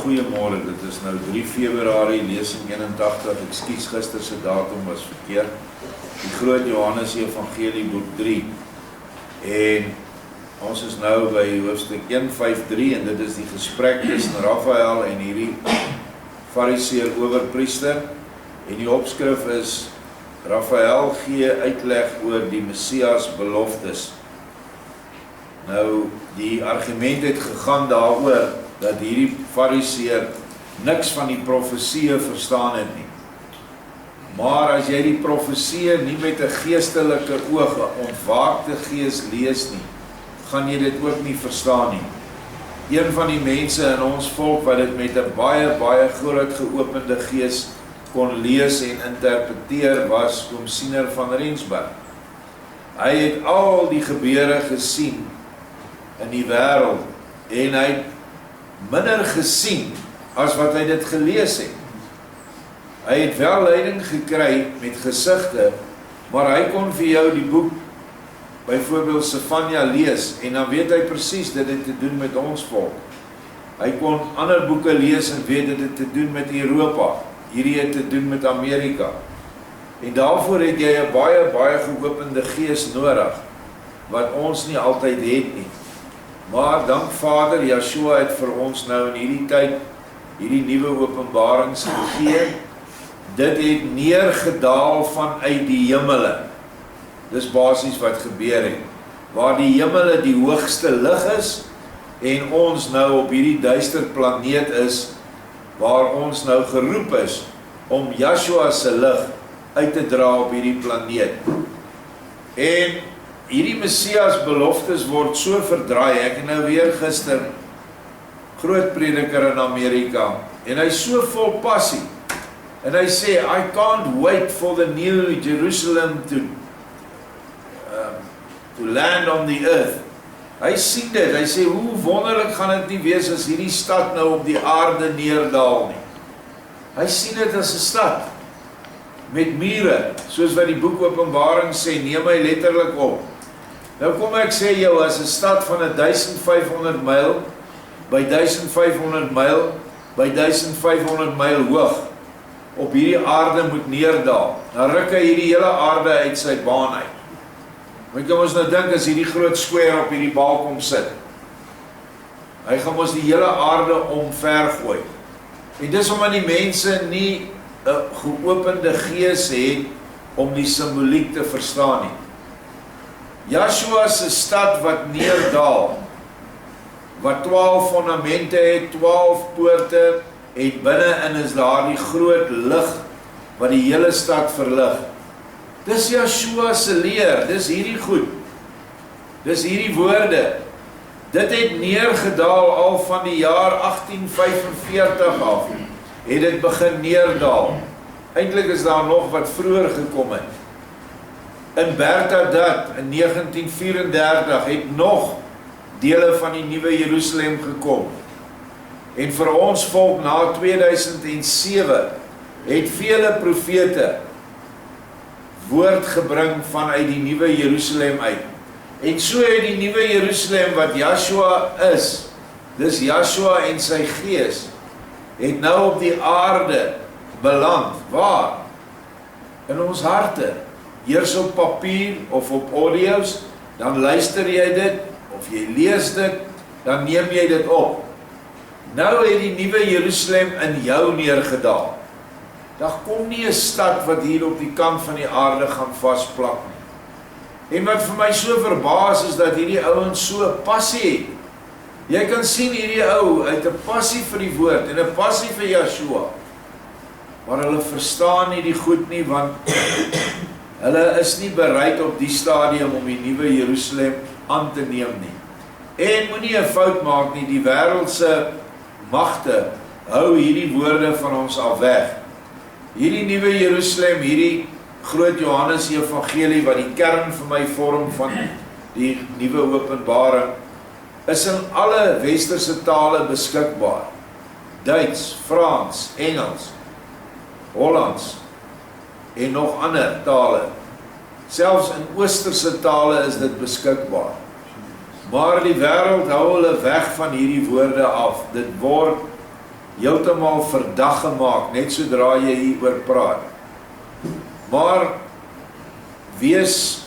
goeiemôre, dit is nou 3 Februarie, lesing 81, ekskuus, gister se datum was verkeerd. Die groot Johannes Evangelie boek 3. En ons is nou by hoofstuk 1:5:3 en dit is die gesprek tussen Raphael en hierdie Fariseer owerpriester. En die opskrif is Raphael gee uitleg oor die Messias beloftes. Nou, die argument het gegaan daaroor dat hierdie Fariseer niks van die profeseë verstaan het nie. Maar as jy die profeseë nie met 'n geestelike oog, 'n ontwaakte gees lees nie, gaan jy dit ook nie verstaan nie. Een van die mense in ons volk wat dit met 'n baie groot geopende gees kon lees en interpreteer was oom Siener van Rensburg. Hy het al die gebeure gesien in die wêreld en hy het minder gesien as wat hy dit gelees het. Hy het wel leiding gekry met gesigte, maar hy kon vir jou die boek, byvoorbeeld Sefanja lees, en dan weet hy presies dit het te doen met ons volk. Hy kon ander boeke lees en weet dit het te doen met Europa, hierdie het te doen met Amerika. En daarvoor het jy 'n baie geopende gees nodig, wat ons nie altyd het nie. Maar dank Vader, Yeshua het vir ons nou in hierdie tyd, hierdie nuwe openbarings gegee. Dit het neergedaal vanuit die hemele. Dis basies wat gebeur het. Waar die hemele die hoogste lig is, en ons nou op hierdie duister planeet is, waar ons nou geroep is, om Yeshua se lig uit te dra op hierdie planeet. En hierdie Messias beloftes word so verdraai. Ek het nou weer gister groot prediker in Amerika en hy is so vol passie en hy sê I can't wait for the new Jerusalem to land on the earth. Hy sien dit, hy sê hoe wonderlik gaan dit nie wees as hierdie stad nou op die aarde neerdaal nie. Hy sien dit as 'n stad met mure, soos wat die boek Openbaring sê, neem hy letterlik op. Nou kom ek sê jou, as 'n stad van 1500 myl, by 1500 myl, by 1500 myl hoog, op hierdie aarde moet neerdaal, dan ruk hy hierdie hele aarde uit sy baan uit. Maar kan ons nou dink, as hierdie groot square op hierdie bal kom sit, hy gaan ons die hele aarde omvergooi. En dis omdat die mense nie 'n geopende gees het om die simboliek te verstaan nie. Yeshua se stad wat neerdaal, wat 12 fondamente het, 12 poorte, en binne-in is daar die groot lig, wat die hele stad verlig. Dis Yeshua se leer, dis hierdie goed, dis hierdie woorde. Dit het neergedaal al van die jaar 1845 af, het dit begin neerdaal. Eintlik is daar nog wat vroeër gekom het. In Bernadette in 1934 het nog dele van die nuwe Jerusalem gekom. En vir ons volk na 2007 het vele profete woord gebring vanuit die nuwe Jerusalem uit. En so het die nuwe Jerusalem wat Yeshua is, dis Yeshua en sy gees, het nou op die aarde beland. Waar? In ons harte. Eers op papier of op audio's, dan luister jy dit, of jy lees dit, dan neem jy dit op. Nou het die nuwe Jerusalem in jou neergedaal. Daar kom nie 'n stad wat hier op die kant van die aarde gaan vasplak nie. En wat vir my so verbaas is dat hierdie ouens so 'n passie het. Jy kan sien hierdie ou uit 'n passie vir die woord en 'n passie vir Yeshua. Maar hulle verstaan nie die goed nie, want hulle is nie bereid op die stadium om die nuwe Jerusalem aan te neem nie. En moenie 'n fout maak nie, die wêreldse magte hou hierdie woorde van ons af weg. Hierdie nuwe Jerusalem, hierdie groot Johannes Evangelie wat die kern vir my vorm van die nuwe openbaring, is in alle westerse tale beskikbaar. Duits, Frans, Engels, Hollands en nog ander tale. Selfs in oosterse tale is dit beskikbaar. Maar die wêreld hou hulle weg van hierdie woorde af. Dit word heeltemal verdag gemaak, net sodra jy hieroor praat. Maar wees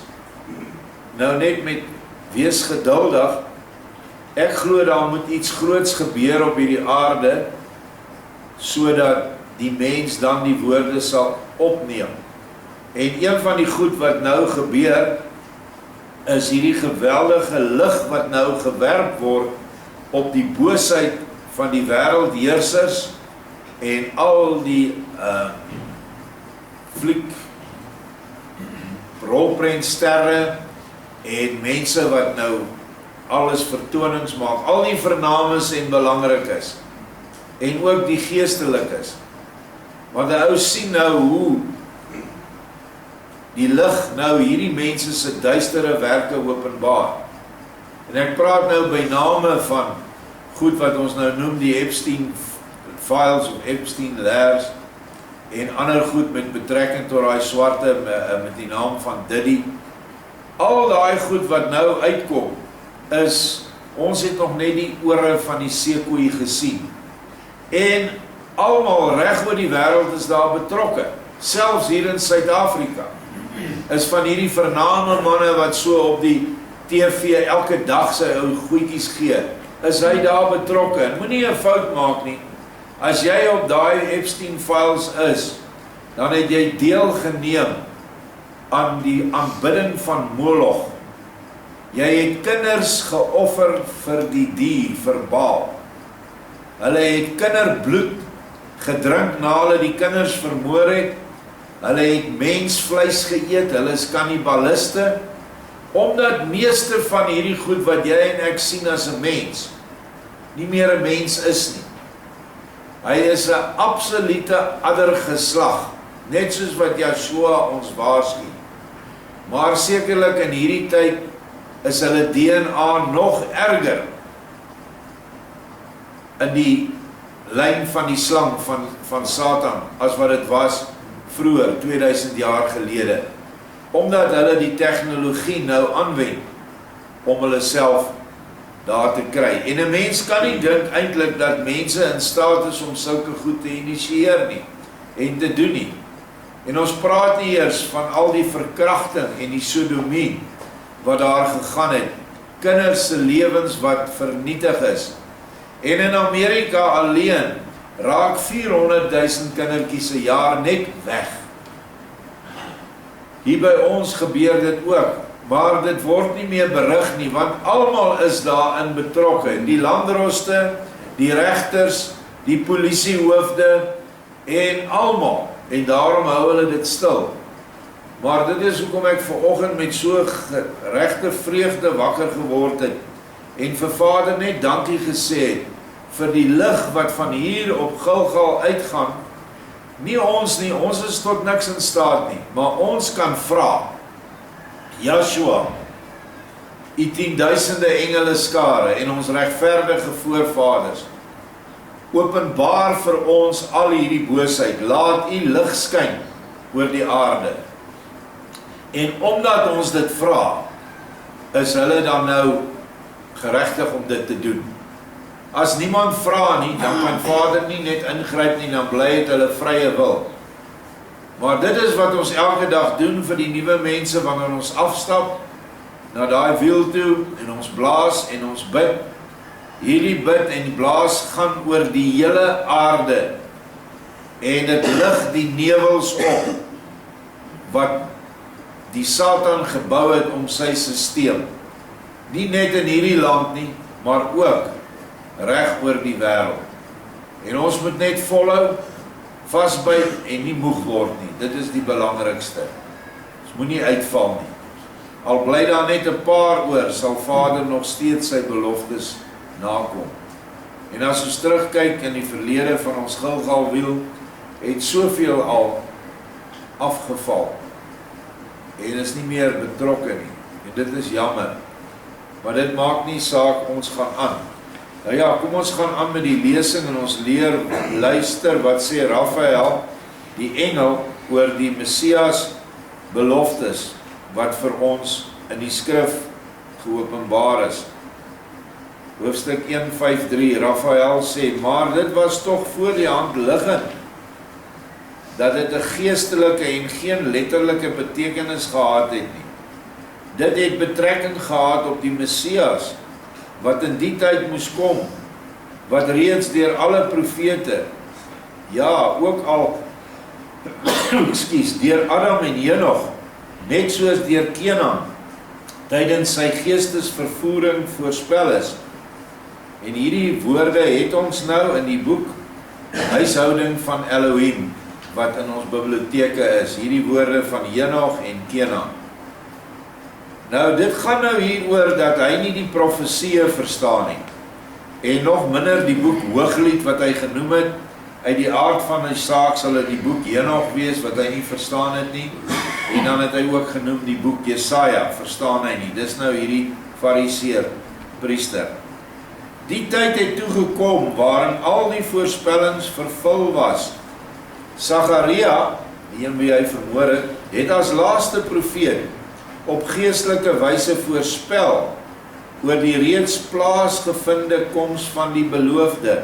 wees geduldig. Ek glo daar moet iets groots gebeur op hierdie aarde, sodat die mens dan die woorde sal opneem. En een van die goed wat nou gebeur, is hierdie geweldige lig wat nou gewerp word op die boosheid van die wêreldheersers en al die rolprentsterre en mense wat nou alles vertonings maak, al die vernames en belangrik is, en ook die geestelik is. Want die ou sien nou hoe die lig nou hierdie mense se duistere werke openbaar. En ek praat nou by name van goed wat ons nou noem die Epstein files of Epstein layers en ander goed met betrekking tot daai swarte met die naam van Diddy. Al daai goed wat nou uitkom is, ons het nog net die ore van die seekoei gesien. En almal reg oor die wêreld is daar betrokke. Selfs hier in Suid-Afrika is van hierdie vername manne wat so op die TV elke dag sy ou goedjies gee, is hy daar betrokke. En moenie 'n fout maak nie. As jy op daai Epstein files is, dan het jy deel geneem aan die aanbidding van Moloch. Jy het kinders geoffer vir die dier, vir Baal. Hulle het kinderbloed gedrink na hulle die kinders vermoor het. Hulle het mensvleis geëet, hulle is kannibaliste, omdat meeste van hierdie goed wat jy en ek sien as 'n mens, nie meer 'n mens is nie. Hy is 'n absolute addergeslag, net soos wat Joshua ons waarsku. Maar sekerlik in hierdie tyd is hulle DNA nog erger in die lyn van die slang van Satan, as wat dit was vroeër, 2000 jaar gelede, omdat hulle die tegnologie nou aanwend om hulle self daar te kry. En 'n mens kan nie dink eintlik dat mense in staat is om sulke goed te initieer nie, en te doen nie. En ons praat nie eers van al die verkrachting en die sodomie wat daar gegaan het, kinders se lewens wat vernietig is. En in Amerika alleen raak 400.000 kindertjies 'n jaar net weg. Hier by ons gebeur dit ook, maar dit word nie meer berig nie, want almal is daarin betrokke. Die landdroste, die regters, die polisiehoofde en almal. En daarom hou hulle dit stil. Maar dit is hoekom ek vanoggend met so regte vreugde wakker geword het en vir Vader net dankie gesê het vir die lig wat van hier op Gilgal uitgaan. Nie ons nie, ons is tot niks in staat nie, maar ons kan vra, Joshua, die 10.000 engele skare en ons regverdige voorvaders, openbaar vir ons al hierdie boosheid, laat u lig skyn oor die aarde. En omdat ons dit vra, is hulle dan nou geregtig om dit te doen. As niemand vra nie, dan kan Vader nie net ingryp nie, dan bly het hulle vrye wil. Maar dit is wat ons elke dag doen vir die nuwe mense wanneer ons afstap na daai wiel toe en ons blaas en ons bid. Hierdie bid en die blaas gaan oor die hele aarde en dit lig die nevels op wat die Satan gebou het om sy sisteem. Nie net in hierdie land nie, maar ook reg oor die wêreld. En ons moet net volhou, vasbyt en nie moeg word nie. Dit is die belangrikste. Ons moet nie uitval nie. Al bly daar net 'n paar oor, sal Vader nog steeds sy beloftes nakom. En as ons terugkyk in die verlede van ons Gilgalwiel, het soveel al afgeval. En is nie meer betrokke nie. En dit is jammer. Maar dit maak nie saak, ons gaan aan. Nou ja, kom ons gaan aan met die lesing en ons leer luister wat sê Raphael, die engel, oor die Messias beloftes wat vir ons in die skrif geopenbaar is. hoofstuk 1:5-3, Raphael sê, maar dit was tog voor die hand liggend, dat dit 'n geestelike en geen letterlike betekenis gehad het nie. Dit het betrekking gehad op die Messias, wat in die tyd moes kom, wat reeds deur alle profete, ja, ook al, deur Adam en Henog, net soos deur Kenan, tydens sy geestesvervoering voorspel is. En hierdie woorde het ons nou in die boek Huishouding van Elohim, wat in ons biblioteke is, hierdie woorde van Henog en Kenan. Nou, dit gaan nou hieroor dat hy nie die profesieë verstaan nie, en nog minder die boek Hooglied wat hy genoem het. Uit die aard van die saak sal dit die boek Henog wees wat hy nie verstaan het nie, en dan het hy ook genoem die boek Jesaja, verstaan hy nie. Dis nou hierdie fariseer, priester. Die tyd het toegekom waarin al die voorspellings vervul was. Sagaria, die een wie hy vermoor het as laaste profeet op geestelike wyse voorspel oor die reeds plaasgevinde koms van die beloofde.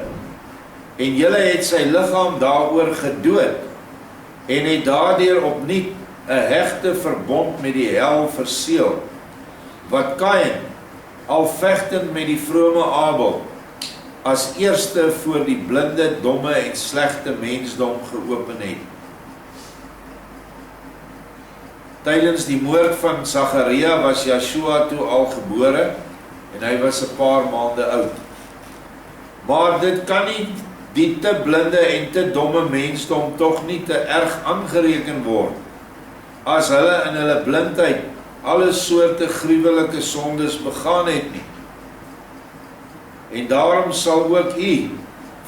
En julle het sy liggaam daaroor gedood en het daardeur opnuut 'n hegte verbond met die hel verseël, wat Kain, al vegtend met die vrome Abel, as eerste voor die blinde, domme en slegte mensdom geopen het. Tydens die moord van Sagaria was Joshua toe al gebore en hy was 'n paar maande oud. Maar dit kan nie die te blinde en te domme mensdom tog nie te erg aangereken word, as hulle in hulle blindheid alle soorte gruwelike sondes begaan het nie. En daarom sal ook u,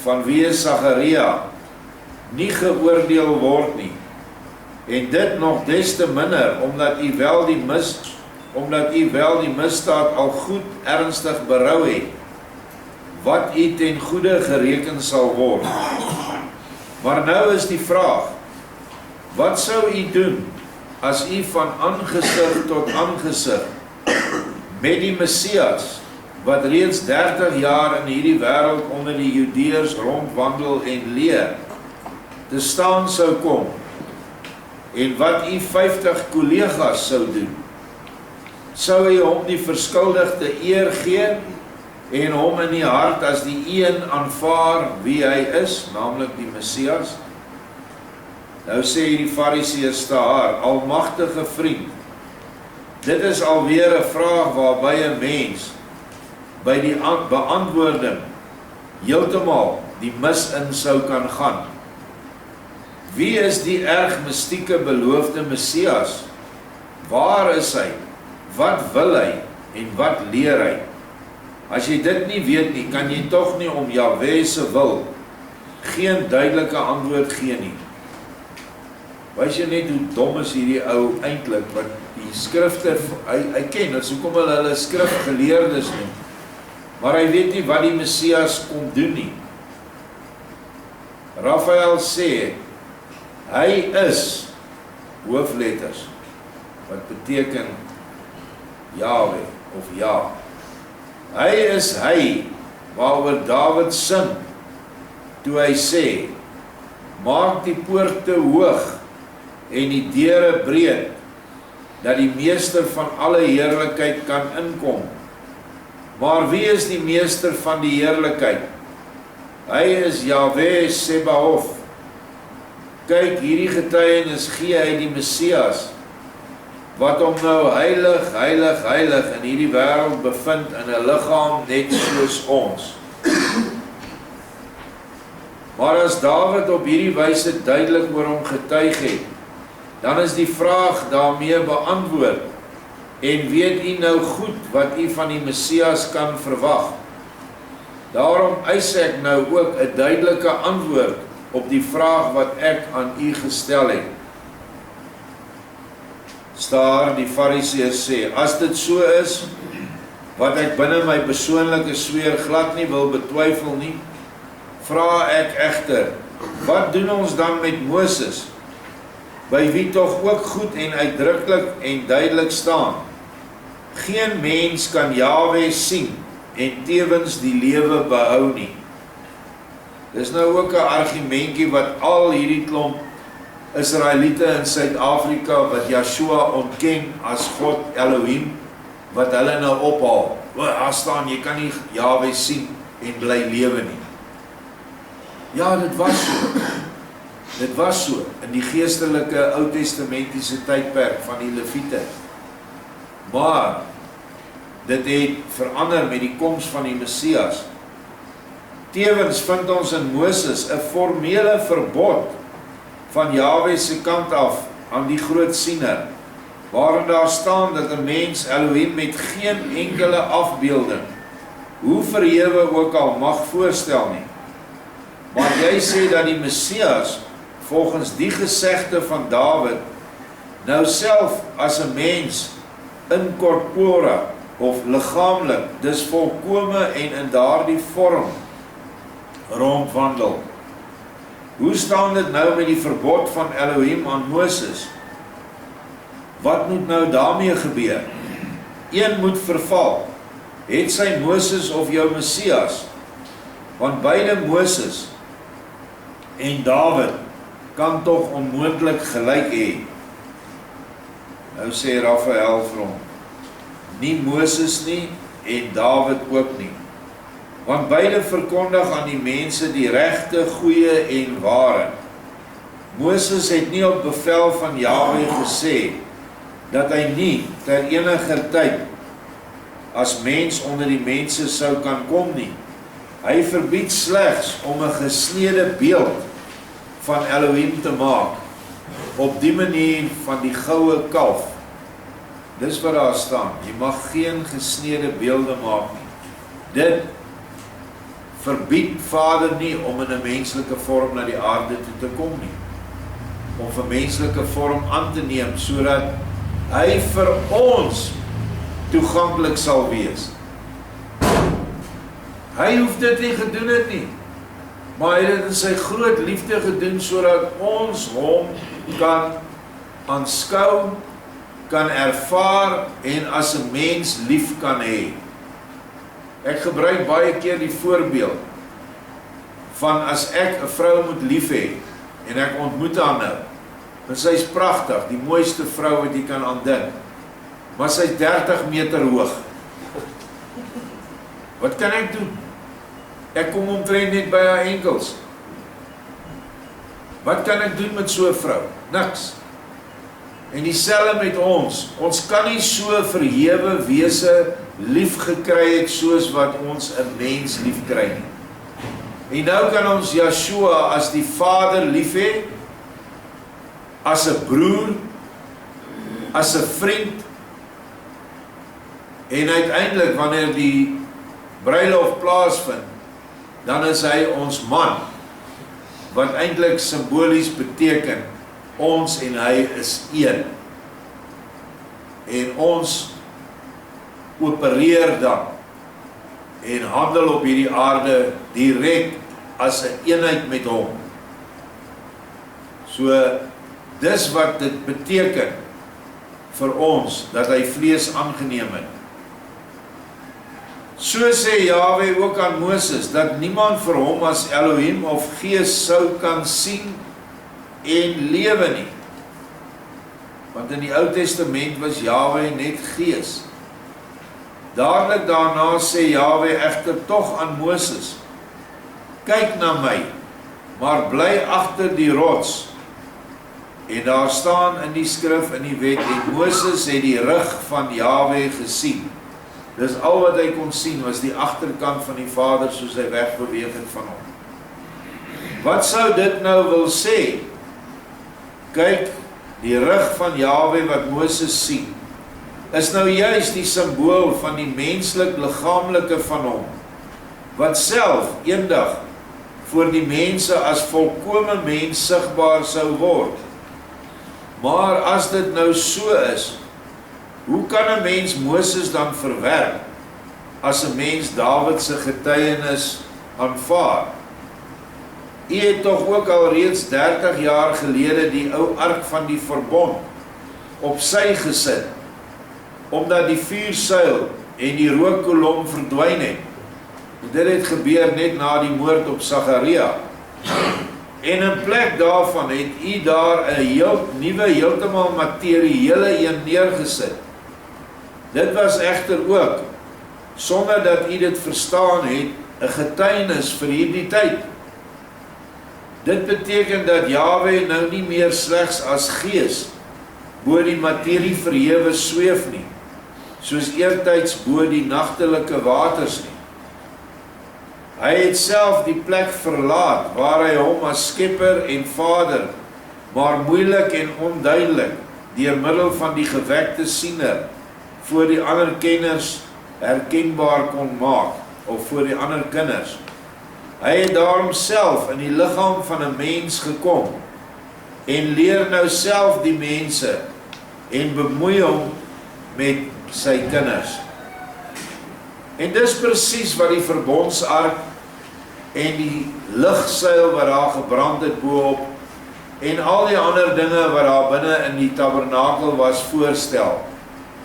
vanweë Sagaria, nie geoordeel word nie. En dit nog des te minder, omdat u wel die misdaad al goed ernstig berou het, wat u ten goede gereken sal word. Maar nou is die vraag, wat sou u doen, as u van aangesig tot aangesig, met die Messias, wat reeds 30 jaar in hierdie wêreld onder die Judeërs rondwandel en leer, te staan sou kom, en wat u 50 kollegas sou doen, sou hy hom die verskuldigde eer gee, en hom in die hart as die een aanvaar wie hy is, naamlik die Messias? Nou sê die Fariseërs daar, almagtige vriend, dit is alweer 'n vraag waarby 'n mens by die beantwoording heeltemal die mis in sou kan gaan. Wie is die erg mystieke beloofde Messias? Waar is hy? Wat wil hy? En wat leer hy? As jy dit nie weet nie, kan jy tog nie om Jahwe se wil geen duidelike antwoord gee nie. Weet jy net hoe dom is hierdie ou eintlik, wat die skrifte, hy ken, dit is hoekom hulle skrifgeleerdes noem, maar hy weet nie wat die Messias kom doen nie. Raphael sê, hy is, hoofletters, wat beteken Jahwe, of ja. Hy is hy, waaroor Dawid sing, toe hy sê, maak die poorte hoog, en die deure breed, dat die meester van alle heerlikheid kan inkom. Maar wie is die meester van die heerlikheid? Hy is Jahwe Sebaoth. Kyk, hierdie getuienis gee hy die Messias, wat hom nou heilig, heilig, heilig in hierdie wêreld bevind in 'n liggaam net soos ons. Maar as Dawid op hierdie wyse duidelik oor hom getuig het, dan is die vraag daarmee beantwoord, en weet u nou goed wat u van die Messias kan verwag. Daarom eis ek nou ook 'n duidelike antwoord op die vraag wat ek aan u gestel het. Staar, die Fariseërs sê, as dit so is, wat ek binne my persoonlike sweer glad nie wil betwyfel nie, vra ek egter, wat doen ons dan met Moses, by wie tog ook goed en uitdruklik en duidelik staan? Geen mens kan Jahwe sien, en tevens die lewe behou nie. Dis nou ook 'n argumentjie wat al hierdie klomp Israeliete in Suid-Afrika wat Yeshua ontken as God Elohim, wat hulle nou ophaal. Daar staan, jy kan nie Jahwe sien en bly lewe nie. Ja, dit was so. Dit was so in die geestelike Ou-testamentiese tydperk van die Lewiete. Maar dit het verander met die koms van die Messias. Tevens vind ons in Moses 'n formele verbod van Jahwe se kant af aan die groot siener, waarin daar staan dat 'n mens Elohim met geen enkele afbeelding, hoe verhewe ook al, mag voorstel nie. Maar jy sê dat die Messias, volgens die gesegde van Dawid, nou self as 'n mens in corpora of liggaamlik, dis volkome en in daardie vorm rondwandel. Hoe staan dit nou met die verbod van Elohim aan Moses? Wat moet nou daarmee gebeur? Een moet verval. Het sy Moses of jou Messias? Want beide Moses en Dawid kan tog onmoontlik gelyk hê. Nou sê Raphael vir hom, nie Moses nie en Dawid ook nie. Want beide verkondig aan die mense die regte, goeie en ware. Moses het nie op bevel van Jahwe gesê dat hy nie ter eniger tyd as mens onder die mense sou kan kom nie. Hy verbied slegs om 'n gesnede beeld van Elohim te maak, op die manier van die goue kalf. Dis wat daar staan, jy mag geen gesnede beelde maak nie. Dit verbied Vader nie om in 'n menslike vorm na die aarde toe te kom nie, of 'n menslike vorm aan te neem, sodat hy vir ons toeganklik sal wees. Hy hoef dit nie gedoen het nie, maar hy het dit in sy groot liefde gedoen, sodat ons hom kan aanskou, kan ervaar en as 'n mens lief kan hê. Ek gebruik baie keer die voorbeeld van as ek 'n vrou moet lief hê en ek ontmoet haar nou, en sy is pragtig, die mooiste vrou wat jy kan aandink, maar sy is 30 meter hoog. Wat kan ek doen? Ek kom omtrent net by haar enkels. Wat kan ek doen met so 'n vrou? Niks. En dieselfde met ons. Ons kan nie so verhewe wese lief gekry het soos wat ons 'n mens lief kry nie. En nou kan ons Yeshua as die Vader lief hê, as 'n broer, as 'n vriend, en uiteindelik wanneer die bruilof plaasvind, dan is hy ons man, wat eintlik simbolies beteken, ons en hy is een. En ons opereer dan en handel op hierdie aarde direk as 'n eenheid met hom. So, dis wat dit beteken vir ons, dat hy vlees aangeneem het. So sê Jahwe ook aan Moses, dat niemand vir hom as Elohim of Gees sou kan sien en lewe nie. Want in die Ou Testament was Jahwe net Gees. Dadelik daarna sê Jahwe egter tog aan Moses, kyk na my, maar bly agter die rots. En daar staan in die skrif, in die wet, en Moses het die rug van Jahwe gesien. Dis al wat hy kon sien, was die agterkant van die Vader, soos hy wegbeweeg het van hom. Wat sou dit nou wil sê? Kyk, die rug van Jahwe wat Moses sien, is nou juist die simbool van die menslik liggaamlike van hom, wat self eendag voor die mense as volkome mens sigbaar sou word. Maar as dit nou so is, hoe kan 'n mens Moses dan verwerp, as 'n mens Dawid se getuienis aanvaar? U het tog ook al reeds 30 jaar gelede die ou ark van die verbond op sy gesit, omdat die vuursuil en die rookkolom verdwyn het. Dit het gebeur net na die moord op Sagaria. En in plek daarvan het u daar 'n nuwe, heeltemal materiële een neergesit. Dit was egter ook, sonder dat u dit verstaan het, 'n getuienis vir hierdie tyd. Dit beteken dat Jahwe nou nie meer slegs as gees bo die materie verhewe sweef nie, soos eertyds bo die nagtelike waters nie. Hy het self die plek verlaat waar hy hom as skepper en vader, maar moeilik en onduidelik, deur middel van die gewekte siener, voor die ander kenners herkenbaar kon maak, of voor die ander kinders. Hy het daarom self in die liggaam van 'n mens gekom, en leer nou self die mense, en bemoei hom met sy kinders. En dis presies wat die verbondsark en die ligseil wat daar gebrand het boop, en al die ander dinge wat daar binne in die tabernakel was voorstel.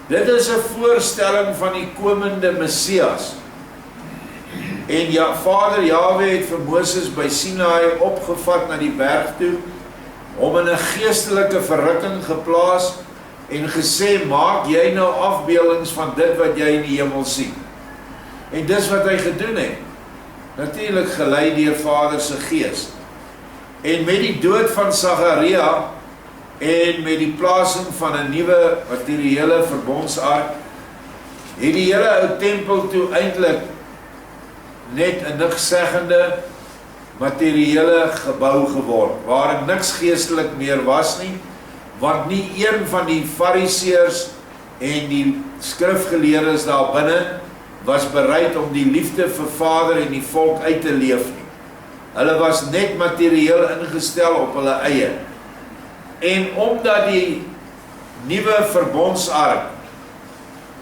Dit is 'n voorstelling van die komende Messias. En ja, Vader Jahwe het vir Moses by Sinaï opgevat na die berg toe, hom in 'n geestelike verrukking geplaas en gesê, maak jy nou afbeeldings van dit wat jy in die hemel sien. En dis wat hy gedoen het. Natuurlik gelei deur Vader se Gees. En met die dood van Sagaria en met die plasing van 'n nuwe materiële verbondsark, het die hele ou tempel toe eintlik net 'n nikszeggende materiële gebou geword, waarin niks geestelik meer was nie, want nie een van die fariseërs en die skrifgeleerdes daar binne was bereid om die liefde vir Vader en die volk uit te leef nie. Hulle was net materieel ingestel op hulle eie. En omdat die nuwe verbondsark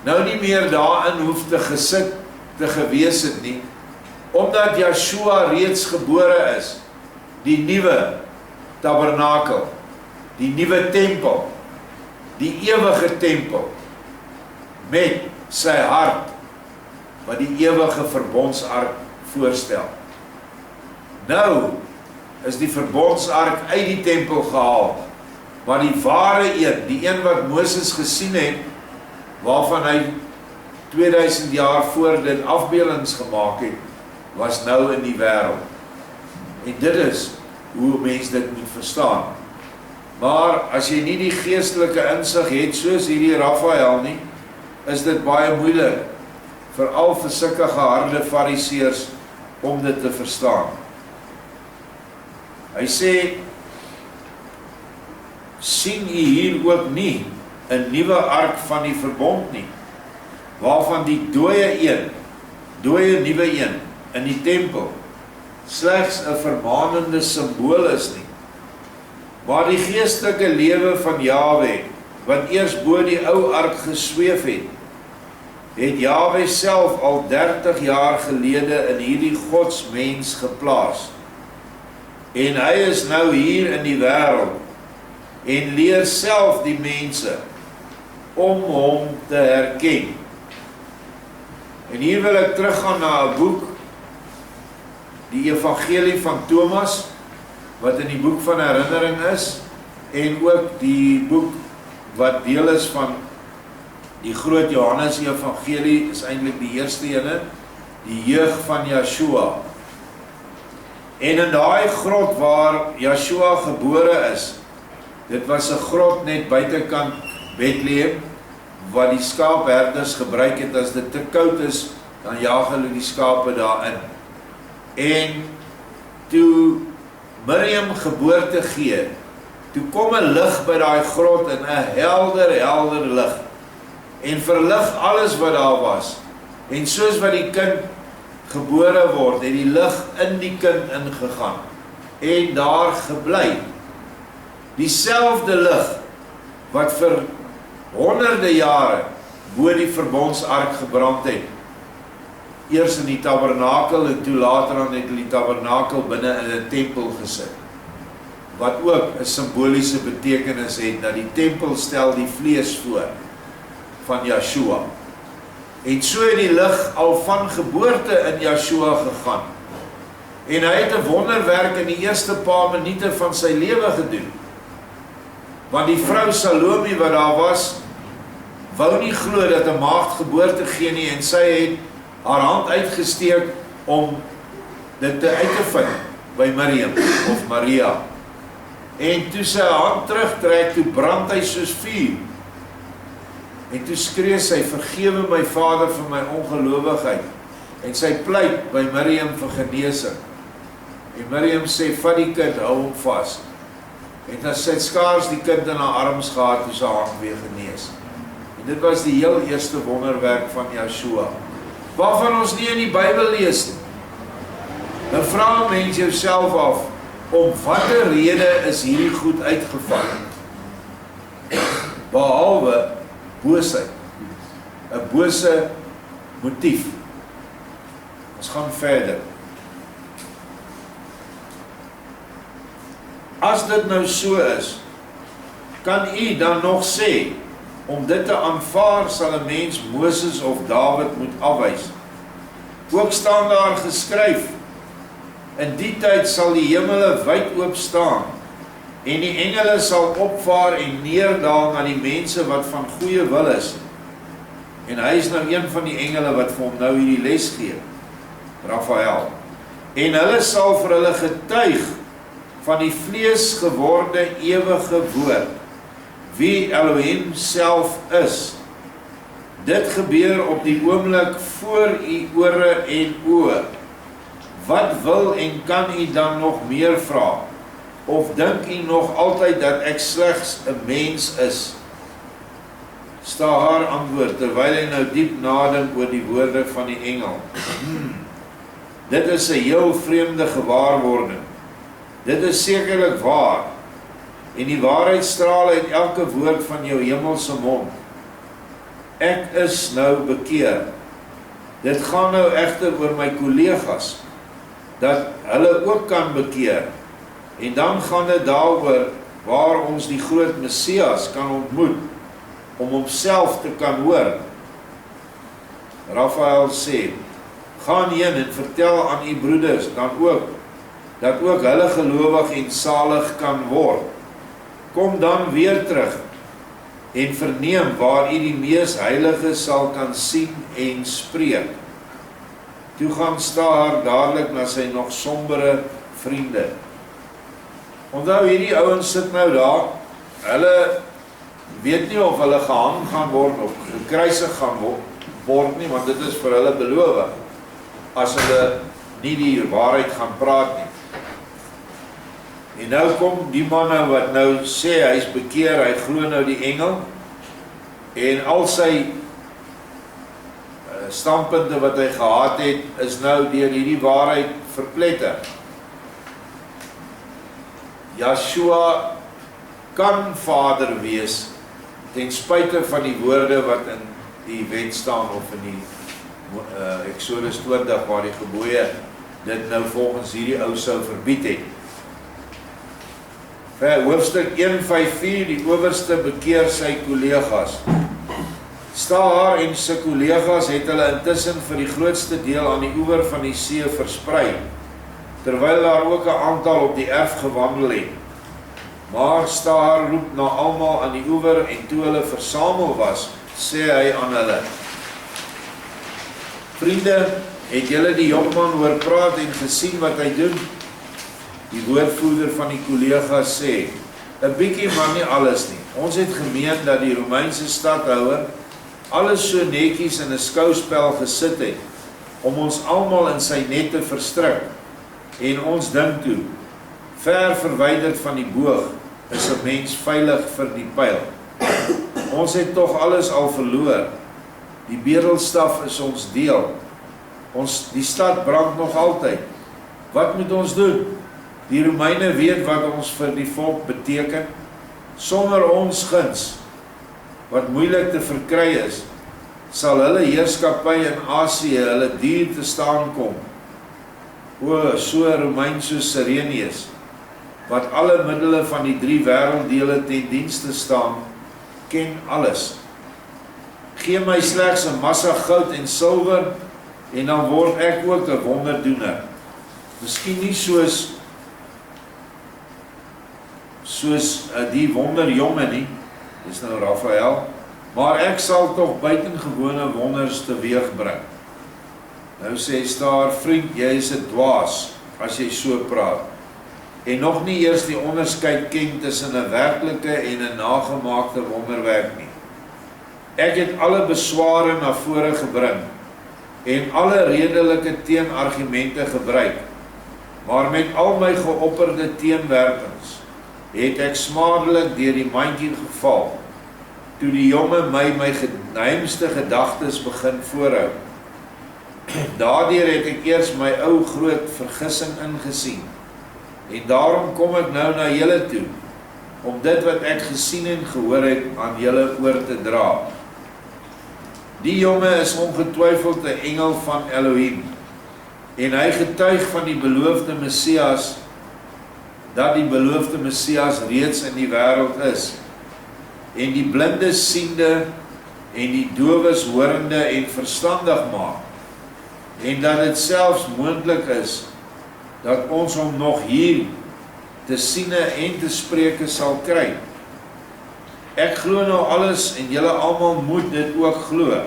nou nie meer daarin hoef te gesit te gewees het nie, omdat Yeshua reeds gebore is, die nuwe tabernakel, die nuwe tempel, die ewige tempel, met sy hart, wat die ewige verbondsark voorstel. Nou is die verbondsark uit die tempel gehaal, maar die ware een, die een wat Moses gesien het, waarvan hy 2000 jaar voor dit afbeeldings gemaak het, was nou in die wêreld. En dit is hoe mense dit moet verstaan. Maar as jy nie die geestelike insig het, soos hierdie Raphael nie, is dit baie moeilik, veral vir sulke geharde fariseërs, om dit te verstaan. Hy sê, sien u hier ook nie 'n nuwe ark van die verbond nie, waarvan die dooie nuwe een in die tempel slegs 'n vermanende simbool is nie, maar die geestelike lewe van Jahwe, wat eers bo die ou ark gesweef het Jahwe self al 30 jaar gelede in hierdie godsmens geplaas. En hy is nou hier in die wêreld en leer self die mense om hom te herken. En hier wil ek teruggaan na 'n boek, die Evangelie van Thomas, wat in die boek van herinnering is, en ook die boek wat deel is van die groot Johannes Evangelie, is eintlik die eerste ene, die jeug van Yeshua. En in daai grot waar Yeshua gebore is, dit was 'n grot net buitekant Bethlehem, wat die skaapherders gebruik het. As dit te koud is, dan jaag hulle die skape daarin. En toe Miriam geboorte gee, toe kom 'n lig by daai grot, en 'n helder lig, en verlig alles wat daar was. En soos wat die kind gebore word, het die lig in die kind ingegaan, en daar gebly. Dieselfde lig, wat vir honderde jare bo die verbondsark gebrand het, eers in die tabernakel, en toe later dan het die tabernakel binne in 'n tempel gesit, wat ook 'n simboliese betekenis het, dat die tempel stel die vlees voor van Yeshua. het so in die lig al van geboorte in Yeshua gegaan. En hy het 'n wonderwerk in die eerste paar minute van sy lewe gedoen. Want die vrou Salome wat daar was, wou nie glo dat 'n maagd geboorte gee nie, en sy het haar hand uitgesteek om dit uit te vind by Miriam of Maria. En toe sy haar hand terugtrek, toe brand hy soos vuur. En toe skree sy, vergewe my Vader vir my ongelowigheid. En sy pleit by Miriam vir genesing. En Miriam sê, vat die kind, hou hom vas. En dan sy het skaars die kind in haar arms gehad, toe sy hand weer genees. En dit was die heel eerste wonderwerk van Yeshua, waarvan ons nie in die Bybel lees nie. Nou vra mens jouself af, om watter rede is hierdie goed uitgeval? Behalwe boosheid, 'n bose motief. Ons gaan verder. As dit nou so is, kan u dan nog sê, om dit te aanvaar sal 'n mens Moses of Dawid moet afwys. Ook staan daar geskryf, in die tyd sal die hemele wyd oop staan, en die engele sal opvaar en neerdaal na die mense wat van goeie wil is. En hy is nou een van die engele wat vir hom nou hierdie les gee, Raphael. En hulle sal vir hulle getuig van die vlees geworde ewige woord, wie Elohim self is. Dit gebeur op die oomblik voor u ore en oë. Wat wil en kan u dan nog meer vra? Of dink u nog altyd dat ek slegs 'n mens is? Sta haar antwoord, terwyl hy nou diep nadink oor die woorde van die engel. Dit is 'n heel vreemde gewaarwording. Dit is sekerlik waar, en die waarheid straal uit elke woord van jou hemelse mond. Ek is nou bekeer. Dit gaan nou egter oor my kollegas, dat hulle ook kan bekeer. En dan gaan dit daaroor waar ons die groot Messias kan ontmoet, om homself te kan hoor. Raphael sê, gaan heen en vertel aan u broeders dan ook, dat ook hulle gelowig en salig kan word. Kom dan weer terug, en verneem waar u die mees heilige sal kan sien en spreek. Toe gaan staar dadelik na sy nog sombere vriende. Onthou, hierdie ouens sit nou daar, hulle weet nie of hulle gehang gaan word of gekruisig gaan word nie, want dit is vir hulle beloof, as hulle nie die waarheid gaan praat nie. En nou kom die man nou wat nou sê, hy is bekeer, hy glo nou die engel, en al sy standpunte wat hy gehad het, is nou deur hierdie waarheid verpletter. Yeshua kan Vader wees, ten spyte van die woorde wat in die wet staan, of in die Exodus 20, waar die gebooie dit nou volgens hierdie ou sou verbied het. Hoofstuk 1:5-4, die owerste bekeer sy kollegas. Staar en sy kollegas het hulle intussen vir die grootste deel aan die oewer van die see versprei, terwyl daar ook 'n aantal op die erf gewandel het. Maar Staar roep na almal aan die oewer, en toe hulle versamel was, sê hy aan hulle, vriende, het julle die jongman hoor praat en gesien wat hy doen? Die woordvoerder van die kollegas sê, 'n bietjie, maar nie alles nie. Ons het gemeen dat die Romeinse stadhouer alles so netjies in 'n skouspel gesit het, om ons almal in sy net te verstrik, en ons dink toe, ver verwyderd van die boog, is 'n mens veilig vir die pyl. Ons het tog alles al verloor, die bedelstaf is ons deel, die stad brand nog altyd. Wat moet ons doen? Die Romeine weet wat ons vir die volk beteken. Sonder ons guns, wat moeilik te verkry is, sal hulle heerskappy in Asië hulle duur te staan kom. O, so Romein soos Sirenius, wat alle middele van die 3 wêrelddele ten dienste staan, ken alles. Gee my slegs 'n massa goud en silwer, en dan word ek ook 'n wonderdoener. Miskien nie soos die wonderjonge nie, dis nou Raphael, maar ek sal tog buitengewone wonders teweegbring. Nou sê Staar, vriend, jy is 'n dwaas, as jy so praat, en nog nie eers die onderskeid ken tussen 'n werklike en 'n nagemaakte wonderwerk nie. Ek het alle besware na vore gebring, en alle redelike teenargumente gebruik, maar met al my geopperde teenwerpings, het ek smadelik deur die mandjie geval, toe die jonge my geheimste gedagtes begin voorhou. Daardeur het ek eers my ou groot vergissing ingesien, en daarom kom ek nou na julle toe, om dit wat ek gesien en gehoor het aan julle oor te dra. Die jonge is ongetwyfeld 'n engel van Elohim, en hy getuig van die beloofde Messias, dat die beloofde Messias reeds in die wêreld is, en die blindes siende, en die dowes horende en verstandig maak, en dat dit selfs moontlik is, dat ons hom nog hier te siene en te spreke sal kry. Ek glo nou alles, en julle almal moet dit ook glo,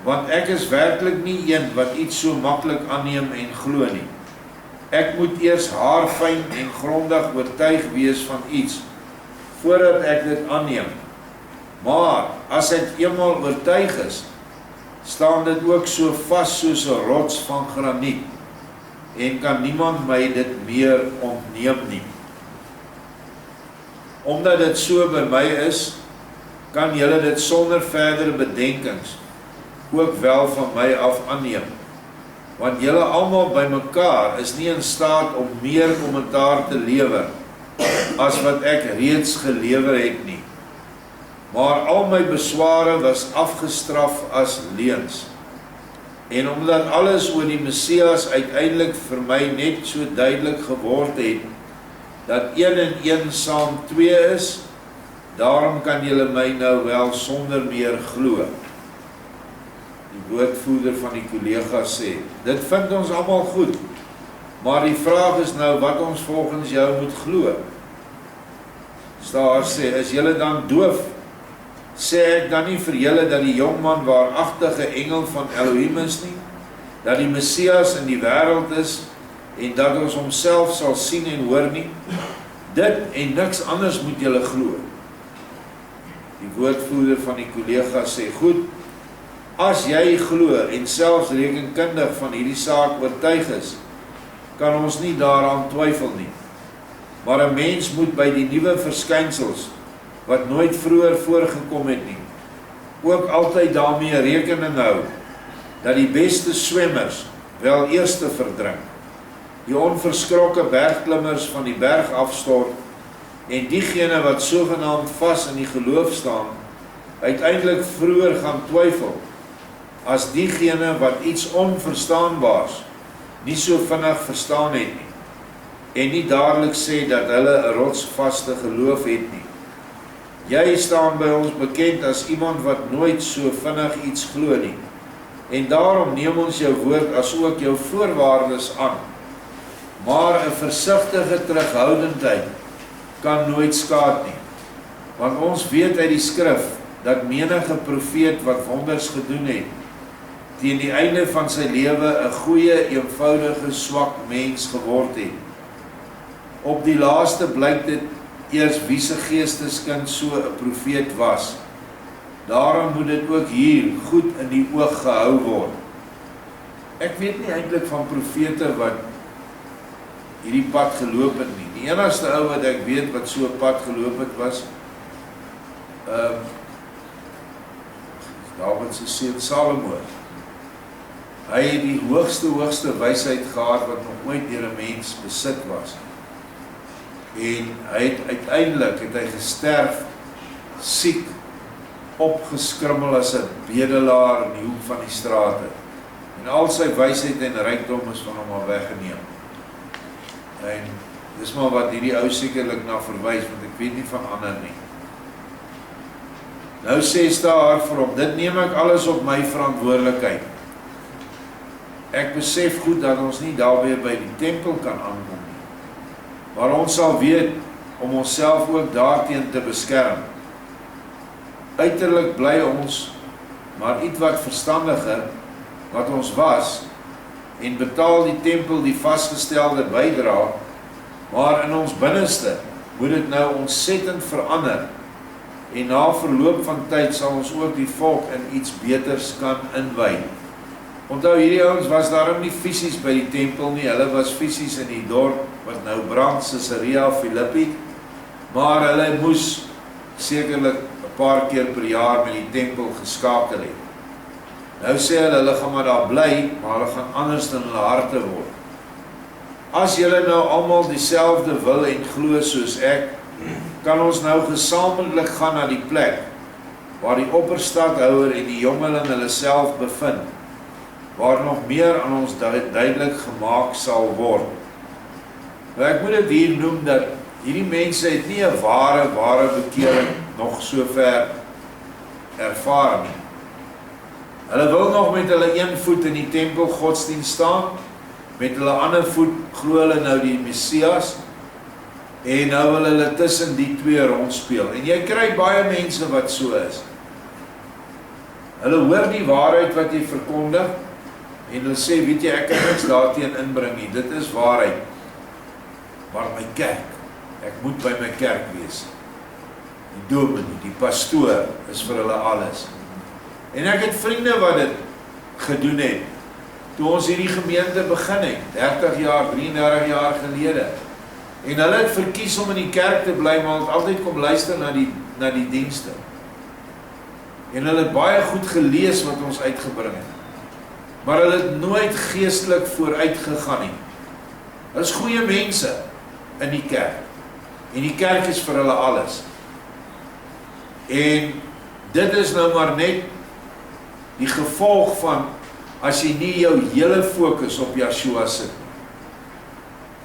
want ek is werklik nie een wat iets so maklik aanneem en glo nie. Ek moet eers haarfyn en grondig oortuig wees van iets, voordat ek dit aanneem. Maar, as ek eenmaal oortuig is, staan dit ook so vas soos 'n rots van graniet, en kan niemand my dit meer ontneem nie. Omdat dit so by my is, kan julle dit sonder verdere bedenkings ook wel van my af aanneem, want julle almal by mekaar is nie in staat om meer kommentaar te lewer as wat ek reeds gelewer het nie. Maar al my besware was afgestraf as leuns. En omdat alles oor die Messias uiteindelik vir my net so duidelik geword het, dat 1 en 1 saam 2 is, daarom kan julle my nou wel sonder meer glo. Die woordvoerder van die kollega sê, dit vind ons almal goed, maar die vraag is nou wat ons volgens jou moet glo. Staar sê, is julle dan doof? Sê ek dan nie vir julle dat die jongman waaragtige engel van Elohim is nie, dat die Messias in die wêreld is, en dat ons homself sal sien en hoor nie? Dit en niks anders moet julle glo. Die woordvoerder van die kollega sê, goed, as jy glo en selfs rekenkundig van hierdie saak oortuig is, kan ons nie daaraan twyfel nie. Maar 'n mens moet by die nuwe verskynsels, wat nooit vroeër voorgekom het nie, ook altyd daarmee rekening hou, dat die beste swemmers wel eerste verdrink, die onverskrokke bergklimmers van die berg afstort, en diegene wat sogenaamd vas in die geloof staan, uiteindelik vroeër gaan twyfel, as diegene wat iets onverstaanbaars nie so vinnig verstaan het nie, en nie dadelik sê dat hulle 'n rotsvaste geloof het nie. Jy staan by ons bekend as iemand wat nooit so vinnig iets glo nie, en daarom neem ons jou woord as ook jou voorwaardes aan. Maar 'n versigtige terughoudendheid kan nooit skaad nie, want ons weet uit die skrif dat menige profeet wat wonders gedoen het, teen die einde van sy lewe 'n goeie, eenvoudige, swak mens geword het. Op die laaste blyk dit eers wie se geesteskind so 'n profeet was. Daarom moet dit ook hier goed in die oog gehou word. Ek weet nie eintlik van profete wat hierdie pad geloop het nie. Die enigste ou wat ek weet wat so 'n pad geloop het was Dawid se seun Salomo. Hy het die hoogste wysheid gehad wat nog ooit deur 'n mens besit was. En hy het uiteindelik gesterf, siek, opgeskrummel as 'n bedelaar in die hoek van die strate. En al sy wysheid en rykdom is van hom al weggeneem. En dis maar wat hierdie ou sekerlik na verwys, want ek weet nie van ander nie. Nou sê Stahar vir hom, dit neem ek alles op my verantwoordelikheid. Ek besef goed dat ons nie daarby by die tempel kan aankom nie. Maar ons sal weet om onsself ook daarteen te beskerm. Uiterlik bly ons, maar ietwat verstandiger, wat ons was, en betaal die tempel die vasgestelde bydra, maar in ons binneste moet dit nou ontsettend verander, en na verloop van tyd sal ons ook die volk in iets beters kan inwy. Onthou, hierdie ouens was daarom nie fisies by die tempel nie, hulle was fisies in die dorp, wat nou brand, Caesarea Philippi, maar hulle moes sekerlik 'n paar keer per jaar met die tempel geskakel het. Nou sê hulle gaan maar daar bly, maar hulle gaan anders in hulle harte word. As julle nou almal dieselfde wil en glo soos ek, kan ons nou gesamentlik gaan na die plek, waar die opperstadhouer en die jongeling hulle self bevind, waar nog meer aan ons duidelik gemaak sal word. Nou ek moet dit hier noem dat hierdie mense het nie 'n ware bekering nog so ver ervaar nie. Hulle wil nog met hulle een voet in die tempel godsdienst staan, met hulle ander voet glo hulle nou die Messias, en nou wil hulle tussen die twee rondspeel. En jy kry baie mense wat so is. Hulle hoor die waarheid wat jy verkondig, en hulle sê, weet jy, ek kan niks daarteen inbring nie, dit is waarheid. Maar my kerk, ek moet by my kerk wees. Die dominee, die pastoor, is vir hulle alles. En ek het vriende wat dit gedoen het, toe ons hierdie gemeente begin het, 30 jaar, 33 jaar gelede. En hulle het verkies om in die kerk te bly, maar het altyd kom luister na die dienste. En hulle het baie goed gelees wat ons uitgebring het. Maar hulle het nooit geestelik vooruit gegaan nie. Hulle is goeie mense in die kerk. En die kerk is vir hulle alles. En dit is nou maar net die gevolg van, as jy nie jou hele fokus op Yeshua sit nie.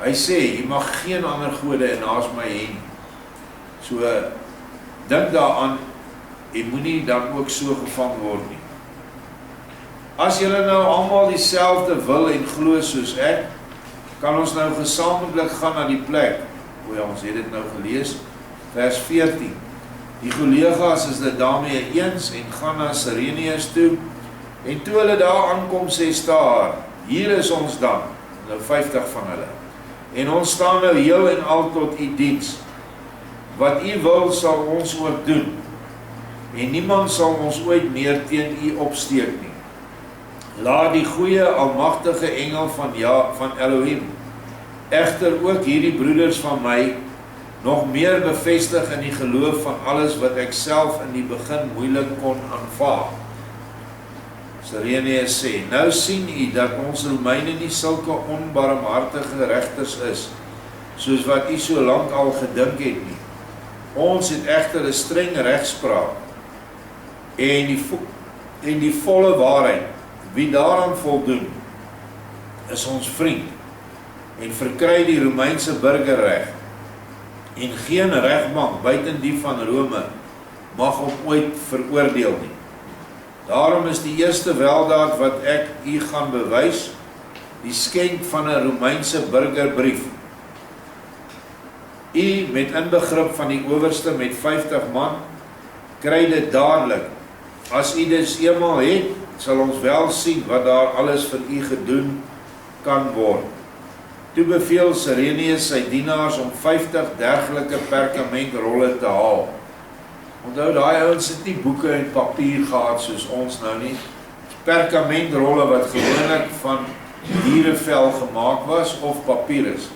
Hy sê, jy mag geen ander gode en naas my hê nie. So, dink daaraan, en moenie dan ook so gevang word nie. As julle nou almal dieselfde wil en glo soos ek, kan ons nou gesamentlik gaan na die plek. O ja, ons het dit nou gelees, vers 14. Die kollegas is dit daarmee eens en gaan na Cyrenius toe, en toe hulle daar aankom, sê Stahar, hier is ons dan, nou 50 van hulle, en ons staan nou heel en al tot u diens. Wat u wil, sal ons ook doen, en niemand sal ons ooit meer teen u opsteek nie. Laat die goeie, almagtige engel van Elohim, egter ook hierdie broeders van my, nog meer bevestig in die geloof van alles wat ek self in die begin moeilik kon aanvaar. Cyrenius sê, nou sien u dat ons Romeine nie sulke onbarmhartige regters is, soos wat u so lank al gedink het nie. Ons het egter 'n streng regspraak, en die volle waarheid, wie daaraan voldoen, is ons vriend, en verkry die Romeinse burgerreg, en geen regbank buiten die van Rome mag hom ooit veroordeel nie. Daarom is die eerste weldaad wat ek u gaan bewys, die skenk van 'n Romeinse burgerbrief. U met inbegrip van die owerste met 50 man, kry dit dadelik. As u dit eenmaal het, sal ons wel sien wat daar alles vir u gedoen kan word. Toe beveel Cyrenius sy dienaars om 50 dergelike perkamentrolle te haal. Onthou, daai ouens het nie boeke en papier gehad soos ons nou nie. Perkamentrolle wat gewoonlik van dierevel gemaak was of papierus.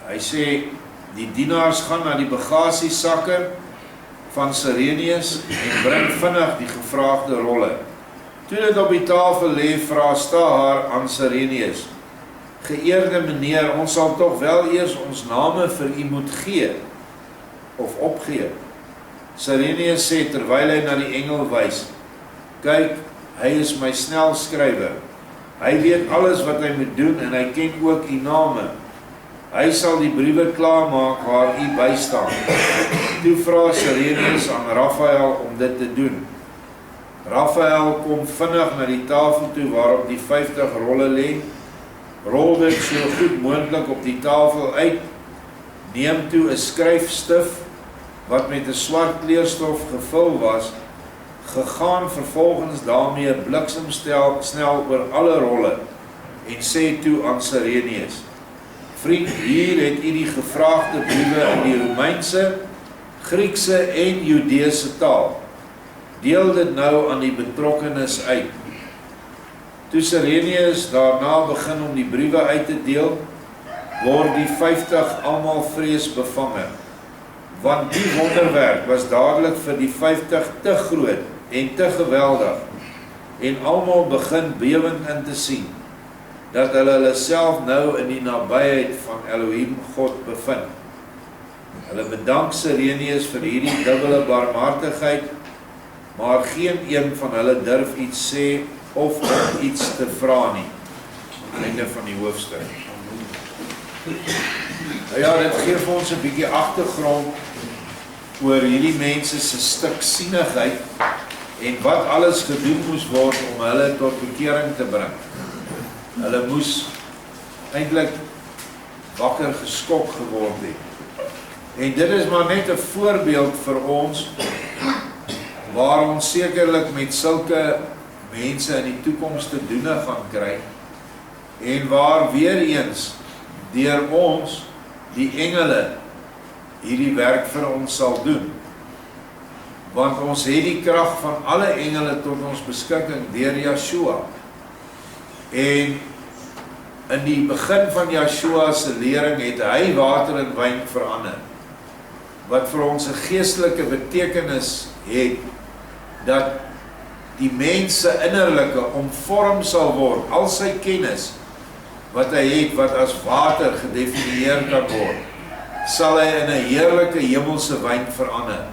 Hy sê, die dienaars gaan na die bagasiesakke van Cyrenius en bring vinnig die gevraagde rolle. Toe dit op die tafel lê, vra Stahar aan Cyrenius, geëerde meneer, ons sal toch wel eers ons name vir u moet gee, of opgee. Cyrenius sê, terwyl hy na die engel wys, kyk, hy is my snelskrywer, hy weet alles wat hy moet doen, en hy ken ook u name. Hy sal die briewe klaarmaak waar u bystaan. Toe vra Sireneus aan Raphael om dit te doen. Raphael kom vinnig na die tafel toe waarop die 50 rolle lê, rol dit so goed moontlik op die tafel uit, neem toe 'n skryfstif wat met 'n swart kleurstof gevul was, gegaan vervolgens daarmee bliksemsnel oor alle rolle en sê toe aan Sireneus: Vriend, hier het u die gevraagde briewe in die Romeinse, Griekse en Judeese taal. Deel dit nou aan die betrokkenes uit. Toe Sireneus daarna begin om die briewe uit te deel, word die 50 almal vreesbevange, want die wonderwerk was dadelik vir die 50 te groot en te geweldig, en almal begin bewend in te sien, dat hulle self nou in die nabyheid van Elohim God bevind. Hulle bedank Sireneus vir hierdie dubbele barmhartigheid, maar geen een van hulle durf iets sê of om iets te vra nie. Einde van die hoofstuk. Nou ja, dit gee vir ons 'n bietjie agtergrond oor hierdie mense se stiksienigheid en wat alles gedoen moes word om hulle tot bekering te bring. Hulle moes eintlik wakker geskok geword het. En dit is maar net 'n voorbeeld vir ons waar ons sekerlik met sulke mense in die toekoms te doen gaan kry en waar weer eens deur ons die engele hierdie werk vir ons sal doen. Want ons het die krag van alle engele tot ons beskikking deur Yeshua. En in die begin van Yeshua se lering het hy water in wyn verander, wat vir ons 'n geestelike betekenis het, dat die mens se innerlike omvorm sal word, al sy kennis wat hy het, wat as water gedefinieer kan word, sal hy in 'n heerlike hemelse wyn verander.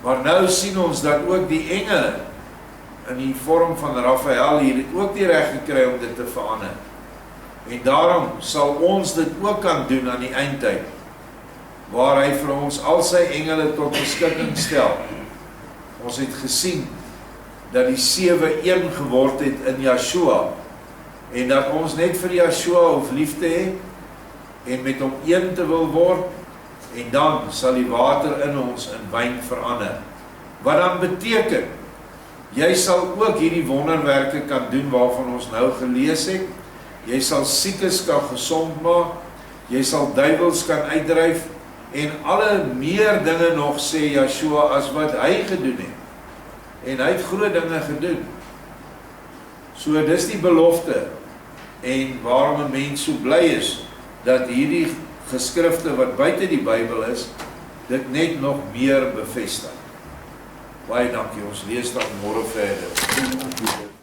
Maar nou sien ons dat ook die engele in die vorm van Raphael hier het ook die reg gekry om dit te verander. En daarom sal ons dit ook kan doen aan die eindtyd, waar hy vir ons al sy engele tot beskikking stel. Ons het gesien dat die 7 een geword het in Yeshua, en dat ons net vir Yeshua hoef lief te hê, en met hom een te wil word, en dan sal die water in ons in wyn verander. Wat dan beteken, jy sal ook hierdie wonderwerke kan doen waarvan ons nou gelees het. Jy sal siekes kan gesond maak, jy sal duiwels kan uitdryf, en alle meer dinge nog, sê Yeshua, as wat hy gedoen het. En hy het groot dinge gedoen. So dis die belofte, en waarom 'n mens so bly is, dat hierdie geskrifte wat buite die Bybel is, dit net nog meer bevestig. Baie dankie, ons lees dan môre verder.